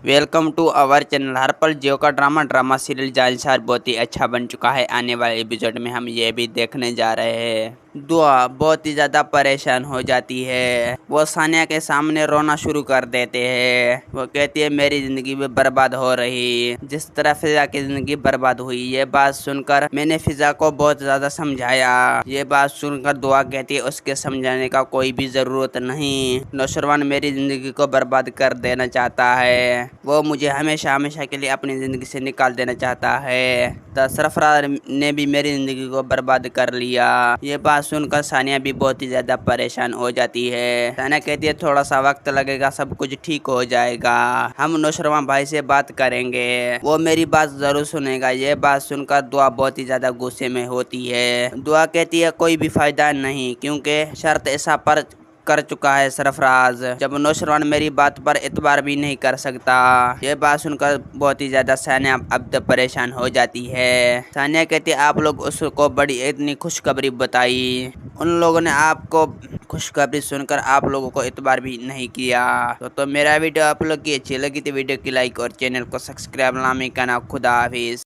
Welcome to our channel. हर पल जियो का ड्रामा सीरियल जालसार बहुत ही अच्छा बन चुका है। आने वाले एपिसोड में हम ये भी देखने जा रहे हैं। दुआ बहुत ही ज़्यादा परेशान हो जाती है। वो सानिया के सामने रोना शुरू कर देते हैं। वो कहती है मेरी ज़िंदगी भी बर्बाद हो रही, जिस तरह फिजा की ज़िंदगी बर्बाद हुई। ये बात सुनकर मैंने फिजा को बहुत ज़्यादा समझाया। ये बात सुनकर दुआ कहती है उसके समझाने का कोई भी ज़रूरत नहीं। नौशरवान मेरी ज़िंदगी को बर्बाद कर देना चाहता है। वो मुझे हमेशा हमेशा के लिए अपनी ज़िंदगी से निकाल देना चाहता है। सरफराज ने भी मेरी ज़िंदगी को बर्बाद कर लिया। ये बात सुनकर सानिया भी बहुत ही ज़्यादा परेशान हो जाती है। सानिया कहती है थोड़ा सा वक्त लगेगा, सब कुछ ठीक हो जाएगा। हम नौशरवान भाई से बात करेंगे, वो मेरी बात ज़रूर सुनेगा। ये बात सुनकर दुआ बहुत ही ज़्यादा गुस्से में होती है। दुआ कहती है कोई भी फ़ायदा नहीं, क्योंकि शर्त ऐसा पर कर चुका है सरफराज, जब नौशरवान मेरी बात पर एतबार भी नहीं कर सकता। ये बात सुनकर बहुत ही ज्यादा सानिया अब तक परेशान हो जाती है। सानिया कहती है आप लोग उसको बड़ी इतनी खुशखबरी बताई, उन लोगों ने आपको खुशखबरी सुनकर आप लोगों को एतबार भी नहीं किया। तो मेरा वीडियो आप लोग की अच्छी लगी तो वीडियो की लाइक और चैनल को सब्सक्राइब लाने का ना। खुदा हाफिज।